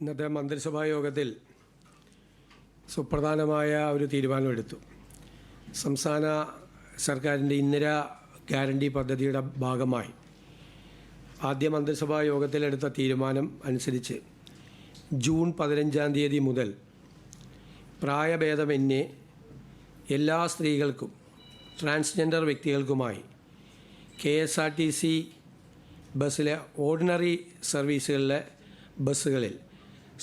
ഇന്നത്തെ മന്ത്രിസഭാ യോഗത്തിൽ സുപ്രധാനമായ ഒരു തീരുമാനമെടുത്തു. സംസ്ഥാന സർക്കാരിൻ്റെ ഇന്ദിര ഗ്യാരണ്ടി പദ്ധതിയുടെ ഭാഗമായി ആദ്യ മന്ത്രിസഭാ യോഗത്തിലെടുത്ത തീരുമാനം അനുസരിച്ച് ജൂൺ 15-ാം തീയതി മുതൽ പ്രായഭേദമന്യേ എല്ലാ സ്ത്രീകൾക്കും ട്രാൻസ്ജെൻഡർ വ്യക്തികൾക്കുമായി KSRTC ബസ്സിലെ ഓർഡിനറി സർവീസുകളിലെ ബസ്സുകളിൽ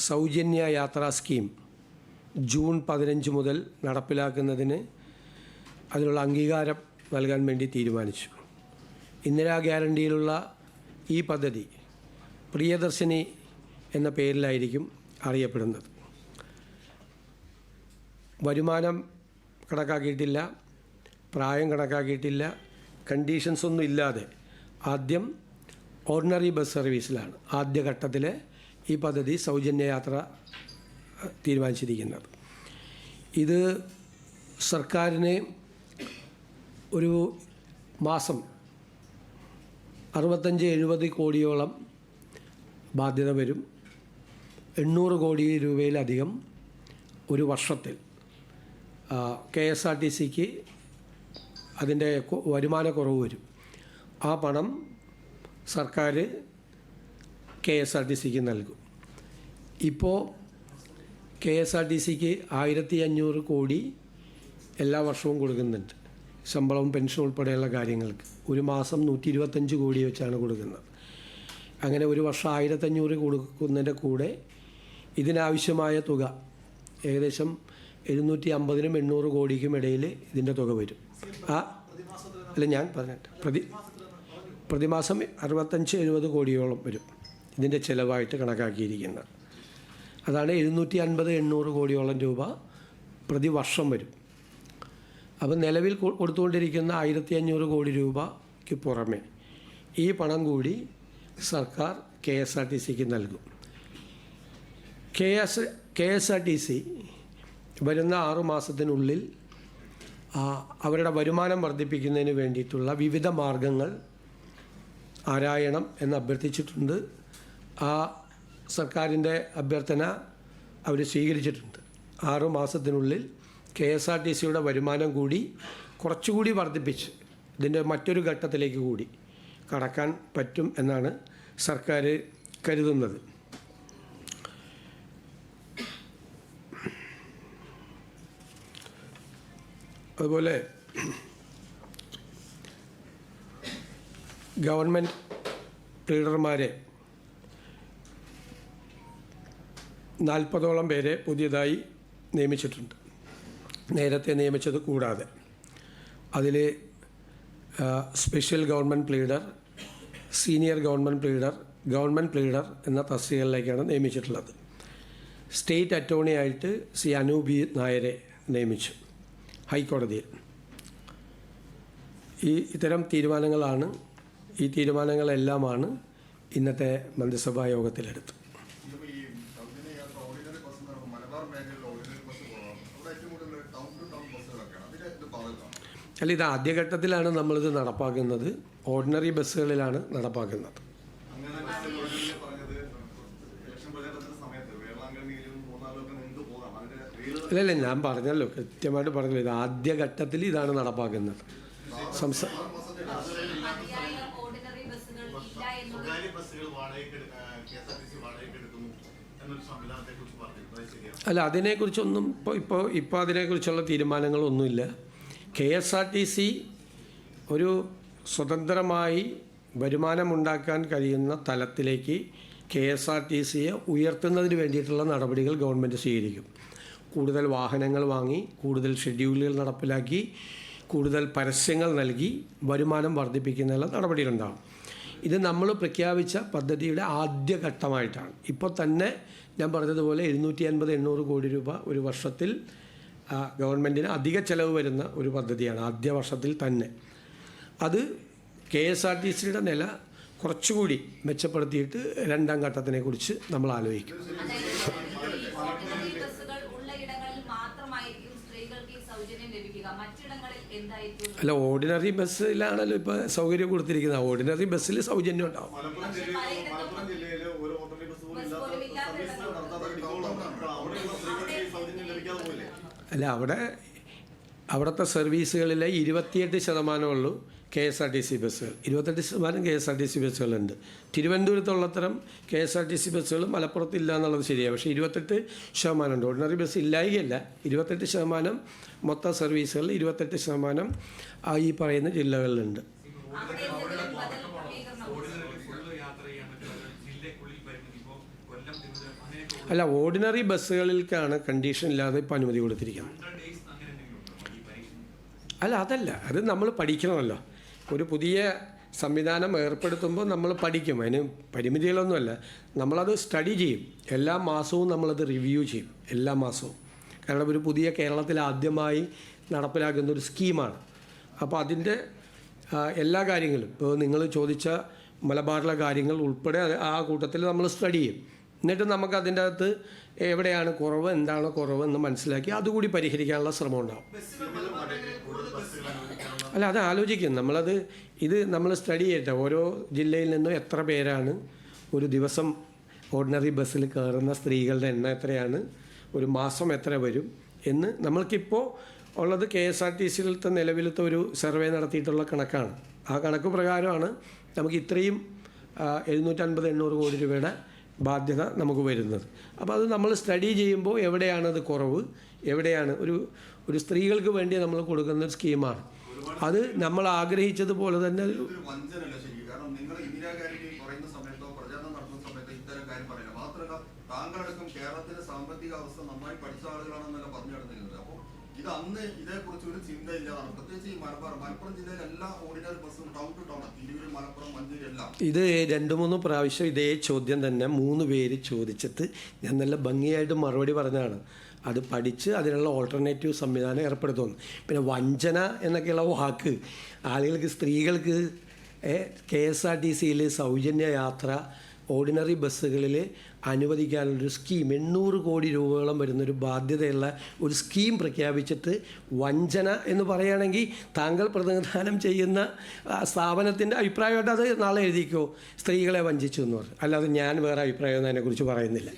സൗജന്യ യാത്രാ സ്കീം ജൂൺ 15 മുതൽ നടപ്പിലാക്കുന്നതിന് അതിനുള്ള അംഗീകാരം നൽകാൻ വേണ്ടി തീരുമാനിച്ചു. ഇന്ദിരാ ഗ്യാരണ്ടിയിലുള്ള ഈ പദ്ധതി പ്രിയദർശിനി എന്ന പേരിലായിരിക്കും അറിയപ്പെടുന്നത്. വരുമാനം കണക്കാക്കിയിട്ടില്ല, പ്രായം കണക്കാക്കിയിട്ടില്ല, കണ്ടീഷൻസ് ഒന്നും ഇല്ലാതെ ആദ്യം ഓർഡിനറി ബസ് സർവീസിലാണ് ആദ്യഘട്ടത്തിൽ ഈ പദ്ധതി സൗജന്യ യാത്ര തീരുമാനിച്ചിരിക്കുന്നത്. ഇത് സർക്കാരിന് ഒരു മാസം 65-70 കോടിയോളം ബാധ്യത വരും. 800 കോടി രൂപയിലധികം ഒരു വർഷത്തിൽ KSRTCക്ക് അതിൻ്റെ വരുമാനക്കുറവ് വരും. ആ പണം സർക്കാർ KSRTCക്ക് നൽകും. ഇപ്പോൾ KSRTCക്ക് 1500 കോടി എല്ലാ വർഷവും കൊടുക്കുന്നുണ്ട്. ശമ്പളവും പെൻഷനും ഉൾപ്പെടെയുള്ള കാര്യങ്ങൾക്ക് ഒരു മാസം 125 കോടി വെച്ചാണ് കൊടുക്കുന്നത്. അങ്ങനെ ഒരു വർഷം 1500 കൊടുക്കുന്നതിൻ്റെ കൂടെ ഇതിനാവശ്യമായ തുക ഏകദേശം 750-800 കോടിക്കും ഇടയിൽ ഇതിൻ്റെ തുക വരും. അല്ല, ഞാൻ പറഞ്ഞിട്ട് പ്രതിമാസം 65-70 കോടിയോളം വരും ഇതിൻ്റെ ചിലവായിട്ട് കണക്കാക്കിയിരിക്കുന്നത്. അതാണ് 750-800 കോടിയോളം രൂപ പ്രതിവർഷം വരും. അപ്പോൾ നിലവിൽ കൊടുത്തുകൊണ്ടിരിക്കുന്ന 1500 കോടി രൂപയ്ക്ക് പുറമെ ഈ പണം കൂടി സർക്കാർ KSRTCക്ക് നൽകും. KSRTC വരുന്ന 6 മാസത്തിനുള്ളിൽ അവരുടെ വരുമാനം വർദ്ധിപ്പിക്കുന്നതിന് വേണ്ടിയിട്ടുള്ള വിവിധ മാർഗങ്ങൾ ആരായണം എന്ന് അഭ്യർത്ഥിച്ചിട്ടുണ്ട്. ആ സർക്കാരിൻ്റെ അഭ്യർത്ഥന അവർ സ്വീകരിച്ചിട്ടുണ്ട്. 6 മാസത്തിനുള്ളിൽ KSRTCയുടെ വരുമാനം കൂടി കുറച്ചുകൂടി വർദ്ധിപ്പിച്ച് ഇതിൻ്റെ മറ്റൊരു ഘട്ടത്തിലേക്ക് കൂടി കടക്കാൻ പറ്റും എന്നാണ് സർക്കാർ കരുതുന്നത്. അതുപോലെ ഗവൺമെൻറ് ലീഡർമാരെ 40ഓളം പേരെ പുതിയതായി നിയമിച്ചിട്ടുണ്ട്. നേരത്തെ നിയമിച്ചത് കൂടാതെ അതിൽ special government leader, senior government leader എന്ന തസ്തികകളിലേക്കാണ് നിയമിച്ചിട്ടുള്ളത്. സ്റ്റേറ്റ് അറ്റോർണി ആയിട്ട് അനൂപ് നായരെ നിയമിച്ചു ഹൈക്കോടതിയിൽ. ഇത്തരം തീരുമാനങ്ങളാണ്, ഈ തീരുമാനങ്ങളെല്ലാമാണ് ഇന്നത്തെ മന്ത്രിസഭാ യോഗത്തിലെടുത്തത്. അല്ല, ഇത് ആദ്യഘട്ടത്തിലാണ് നമ്മളിത് നടപ്പാക്കുന്നത്. ഓർഡിനറി ബസ്സുകളിലാണ് നടപ്പാക്കുന്നത്. അല്ലല്ല, ഞാൻ പറഞ്ഞല്ലോ, കൃത്യമായിട്ട് പറഞ്ഞല്ലോ, ഇത് ആദ്യഘട്ടത്തിൽ ഇതാണ് നടപ്പാക്കുന്നത്. അല്ല, അതിനെക്കുറിച്ചൊന്നും ഇപ്പോൾ അതിനെക്കുറിച്ചുള്ള തീരുമാനങ്ങളൊന്നുമില്ല. KSRTC ഒരു സ്വതന്ത്രമായി വരുമാനമുണ്ടാക്കാൻ കഴിയുന്ന തലത്തിലേക്ക് KSRTCയെ ഉയർത്തുന്നതിന് വേണ്ടിയിട്ടുള്ള നടപടികൾ ഗവൺമെൻറ് സ്വീകരിക്കും. കൂടുതൽ വാഹനങ്ങൾ വാങ്ങി, കൂടുതൽ ഷെഡ്യൂളുകൾ നടപ്പിലാക്കി, കൂടുതൽ പരസ്യങ്ങൾ നൽകി വരുമാനം വർദ്ധിപ്പിക്കുന്നതിനുള്ള നടപടികളുണ്ടാകും. ഇത് നമ്മൾ പ്രഖ്യാപിച്ച പദ്ധതിയുടെ ആദ്യഘട്ടമായിട്ടാണ്. ഇപ്പോൾ തന്നെ ഞാൻ പറഞ്ഞതുപോലെ 750-800 കോടി രൂപ ഒരു വർഷത്തിൽ ഗവൺമെൻറ്റിന് അധിക ചെലവ് വരുന്ന ഒരു പദ്ധതിയാണ് ആദ്യ വർഷത്തിൽ തന്നെ. അത് KSRTCയുടെ നില കുറച്ചുകൂടി മെച്ചപ്പെടുത്തിയിട്ട് 2ാം ഘട്ടത്തിനെക്കുറിച്ച് നമ്മൾ ആലോചിക്കും. അല്ല, ഓർഡിനറി ബസ്സിലാണല്ലോ ഇപ്പോൾ സൗകര്യം കൊടുത്തിരിക്കുന്നത്. ഓർഡിനറി ബസ്സിൽ സൗജന്യം ഉണ്ടാവും. അല്ല, അവിടുത്തെ സർവീസുകളിലെ 28% ഉള്ളൂ KSRTC ബസ്സുകൾ. 28% KSRTC ബസ്സുകളുണ്ട്. തിരുവനന്തപുരത്തുള്ളത്തരം KSRTC ബസ്സുകൾ മലപ്പുറത്തില്ല എന്നുള്ളത് ശരിയാണ്. പക്ഷേ 28% ഉണ്ട്. ഓർഡിനറി ബസ് ഇല്ലായികയല്ല, 28% മൊത്തം സർവീസുകളിൽ 28% ഈ പറയുന്ന ജില്ലകളിലുണ്ട്. അല്ല, ഓർഡിനറി ബസ്സുകളിലേക്കാണ് കണ്ടീഷൻ ഇല്ലാതെ ഇപ്പോൾ അനുമതി കൊടുത്തിരിക്കുന്നത്. അല്ല, അതല്ല, അത് നമ്മൾ പഠിക്കണമല്ലോ. ഒരു പുതിയ സംവിധാനം ഏർപ്പെടുത്തുമ്പോൾ നമ്മൾ പഠിക്കും. അതിന് പരിമിതികളൊന്നുമല്ല. നമ്മളത് സ്റ്റഡി ചെയ്യും. എല്ലാ മാസവും നമ്മളത് റിവ്യൂ ചെയ്യും, എല്ലാ മാസവും. കാരണം ഒരു പുതിയ കേരളത്തിൽ ആദ്യമായി നടപ്പിലാക്കുന്ന ഒരു സ്കീമാണ്. അപ്പോൾ അതിൻ്റെ എല്ലാ കാര്യങ്ങളും, ഇപ്പോൾ നിങ്ങൾ ചോദിച്ച മലബാറിലെ കാര്യങ്ങൾ ഉൾപ്പെടെ ആ കൂട്ടത്തിൽ നമ്മൾ സ്റ്റഡി ചെയ്യും. എന്നിട്ട് നമുക്ക് അതിൻ്റെ അകത്ത് എവിടെയാണ് കുറവ്, എന്താണ് കുറവ് എന്ന് മനസ്സിലാക്കി അതുകൂടി പരിഹരിക്കാനുള്ള ശ്രമം ഉണ്ടാവും. അല്ല, അത് ആലോചിക്കും നമ്മളത്. നമ്മൾ സ്റ്റഡി ചെയ്യട്ടെ, ഓരോ ജില്ലയിൽ നിന്നും എത്ര പേരാണ് ഒരു ദിവസം ഓർഡിനറി ബസ്സിൽ കയറുന്ന സ്ത്രീകളുടെ എണ്ണം എത്രയാണ്, ഒരു മാസം എത്ര വരും എന്ന് നമ്മൾക്കിപ്പോൾ ഉള്ളത് KSRTCയിലത്തെ നിലവിലത്തെ ഒരു സർവേ നടത്തിയിട്ടുള്ള കണക്കാണ്. ആ കണക്ക് പ്രകാരമാണ് നമുക്ക് ഇത്രയും 750-800 കോടി രൂപയുടെ ബാധ്യത നമുക്ക് വരുന്നത്. അപ്പോൾ അത് നമ്മൾ സ്റ്റഡി ചെയ്യുമ്പോൾ എവിടെയാണത് കുറവ്, എവിടെയാണ് ഒരു സ്ത്രീകൾക്ക് വേണ്ടി നമ്മൾ കൊടുക്കുന്ന ഒരു സ്കീമാണ്. അത് നമ്മൾ ആഗ്രഹിച്ചതുപോലെ തന്നെ താങ്കളടക്കം കേരളത്തിലെ സാമ്പത്തിക അവസ്ഥ നന്നായി പഠിച്ച ആളുകളാണെന്നല്ല പറഞ്ഞു നടന്നിരുന്നത്. അപ്പോൾ ഇത് അന്ന് ഇതേക്കുറിച്ച് ഒരു ചിന്ത ഇല്ലാതാണ്. പ്രത്യേകിച്ച് ഈ മലപ്പുറം ജില്ലയിലെ എല്ലാ ഓർഡിനറി ബസ്സും town to town, Tirur, Malappuram, Manjeri എല്ലാം. ഇത് 2-3 പ്രാവശ്യം ഇതേ ചോദ്യം തന്നെ 3 പേര് ചോദിച്ചിട്ട് ഞാൻ നല്ല ഭംഗിയായിട്ട് മറുപടി പറഞ്ഞതാണ്. അത് പഠിച്ച് അതിനുള്ള ഓൾട്ടർനേറ്റീവ് സംവിധാനം ഏർപ്പെടുത്തുന്നു. പിന്നെ വഞ്ചന എന്നൊക്കെയുള്ള വാക്ക് ആളുകൾക്ക്, സ്ത്രീകൾക്ക് KSRTCയിൽ സൗജന്യ യാത്ര ഓർഡിനറി ബസ്സുകളിൽ അനുവദിക്കാനുള്ളൊരു സ്കീം 800 കോടി രൂപയോളം വരുന്നൊരു ബാധ്യതയുള്ള ഒരു സ്കീം പ്രഖ്യാപിച്ചിട്ട് വഞ്ചന എന്ന് പറയുകയാണെങ്കിൽ താങ്കൾ പ്രതിനിധാനം ചെയ്യുന്ന സ്ഥാപനത്തിൻ്റെ അഭിപ്രായമായിട്ട് അത് നാളെ എഴുതിക്കോ, സ്ത്രീകളെ വഞ്ചിച്ചു എന്ന് പറഞ്ഞു. അല്ലാതെ ഞാൻ വേറെ അഭിപ്രായമൊന്നും അതിനെക്കുറിച്ച് പറയുന്നില്ല.